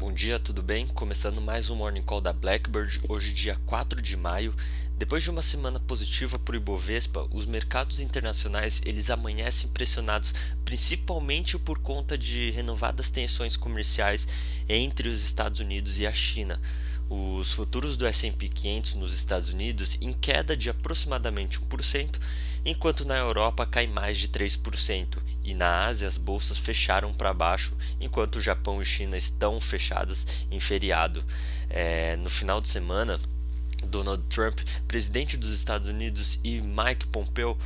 Bom dia, tudo bem? Começando mais um Morning Call da Blackbird, hoje dia 4 de maio. Depois de uma semana positiva para o Ibovespa, os mercados internacionais eles amanhecem pressionados principalmente por conta de renovadas tensões comerciais entre os Estados Unidos e a China. Os futuros do S&P 500 nos Estados Unidos em queda de aproximadamente 1%, enquanto na Europa cai mais de 3%, e na Ásia as bolsas fecharam para baixo, enquanto o Japão e China estão fechadas em feriado. No final de semana, Donald Trump, presidente dos Estados Unidos, e Mike Pompeo,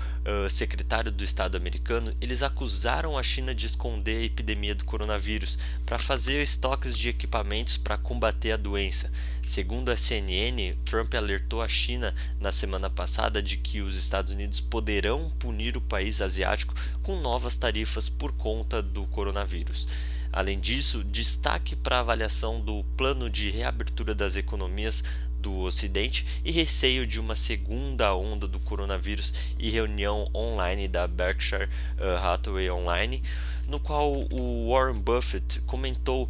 secretário do Estado americano, eles acusaram a China de esconder a epidemia do coronavírus para fazer estoques de equipamentos para combater a doença. Segundo a CNN, Trump alertou a China na semana passada de que os Estados Unidos poderão punir o país asiático com novas tarifas por conta do coronavírus. Além disso, destaque para a avaliação do plano de reabertura das economias do Ocidente e receio de uma segunda onda do coronavírus e reunião online da Berkshire Hathaway Online, no qual o Warren Buffett comentou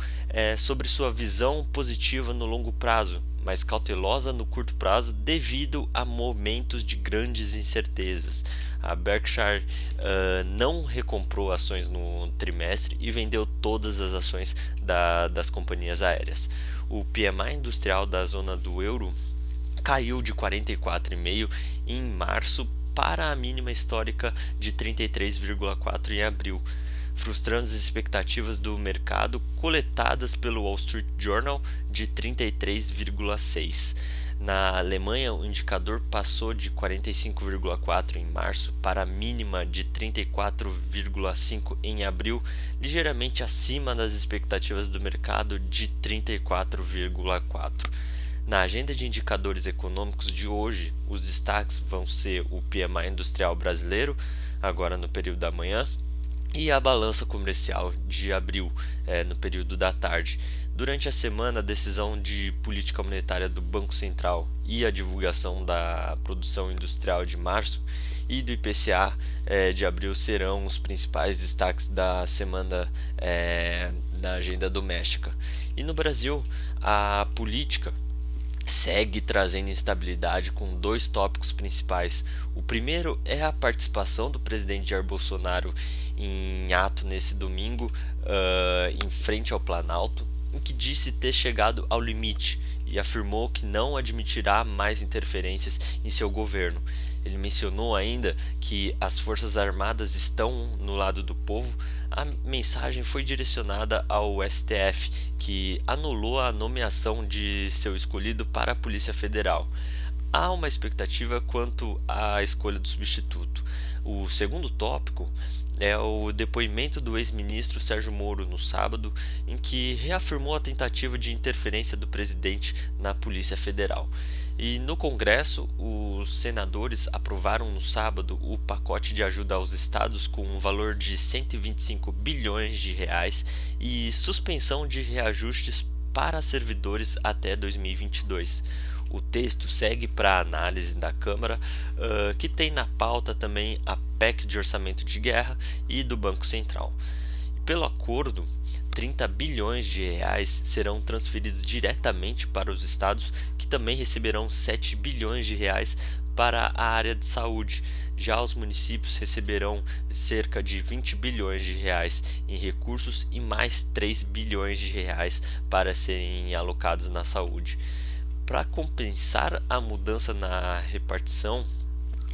sobre sua visão positiva no longo prazo, mas cautelosa no curto prazo devido a momentos de grandes incertezas. A Berkshire não recomprou ações no trimestre e vendeu todas as ações das companhias aéreas. O PMI industrial da zona do euro caiu de 44,5 em março para a mínima histórica de 33,4 em abril, frustrando as expectativas do mercado coletadas pelo Wall Street Journal de 33,6. Na Alemanha, o indicador passou de 45,4 em março para a mínima de 34,5 em abril, ligeiramente acima das expectativas do mercado de 34,4. Na agenda de indicadores econômicos de hoje, os destaques vão ser o PMI industrial brasileiro, agora no período da manhã, e a balança comercial de abril, no período da tarde. Durante a semana, a decisão de política monetária do Banco Central e a divulgação da produção industrial de março e do IPCA de abril serão os principais destaques da semana na agenda doméstica. E no Brasil, a política segue trazendo instabilidade com dois tópicos principais. O primeiro é a participação do presidente Jair Bolsonaro em ato nesse domingo em frente ao Planalto, em que disse ter chegado ao limite e afirmou que não admitirá mais interferências em seu governo. Ele mencionou ainda que as Forças Armadas estão no lado do povo. A mensagem foi direcionada ao STF, que anulou a nomeação de seu escolhido para a Polícia Federal. Há uma expectativa quanto à escolha do substituto. O segundo tópico é o depoimento do ex-ministro Sérgio Moro no sábado, em que reafirmou a tentativa de interferência do presidente na Polícia Federal. E no Congresso, os senadores aprovaram no sábado o pacote de ajuda aos estados com um valor de 125 bilhões de reais e suspensão de reajustes para servidores até 2022. O texto segue para análise da Câmara, que tem na pauta também a PEC de orçamento de guerra e do Banco Central. Pelo acordo, 30 bilhões de reais serão transferidos diretamente para os estados, que também receberão 7 bilhões de reais para a área de saúde. Já os municípios receberão cerca de 20 bilhões de reais em recursos e mais 3 bilhões de reais para serem alocados na saúde. Para compensar a mudança na repartição,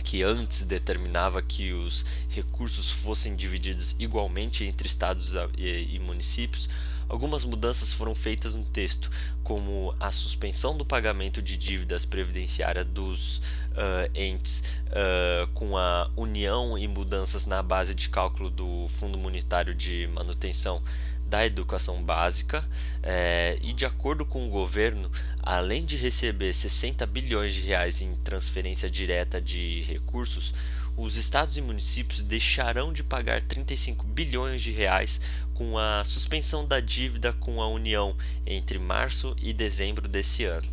que antes determinava que os recursos fossem divididos igualmente entre estados e municípios, algumas mudanças foram feitas no texto, como a suspensão do pagamento de dívidas previdenciárias dos entes com a União e mudanças na base de cálculo do Fundo Monetário de Manutenção da Educação Básica, e de acordo com o governo, além de receber 60 bilhões de reais em transferência direta de recursos, os estados e municípios deixarão de pagar 35 bilhões de reais com a suspensão da dívida com a União entre março e dezembro desse ano.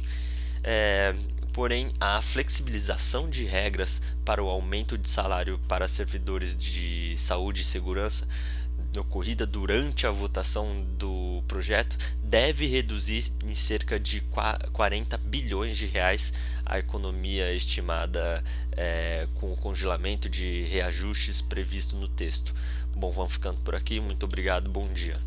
Porém, a flexibilização de regras para o aumento de salário para servidores de saúde e segurança ocorrida durante a votação do projeto deve reduzir em cerca de 40 bilhões de reais a economia estimada com o congelamento de reajustes previsto no texto. Bom, vamos ficando por aqui. Muito obrigado, bom dia.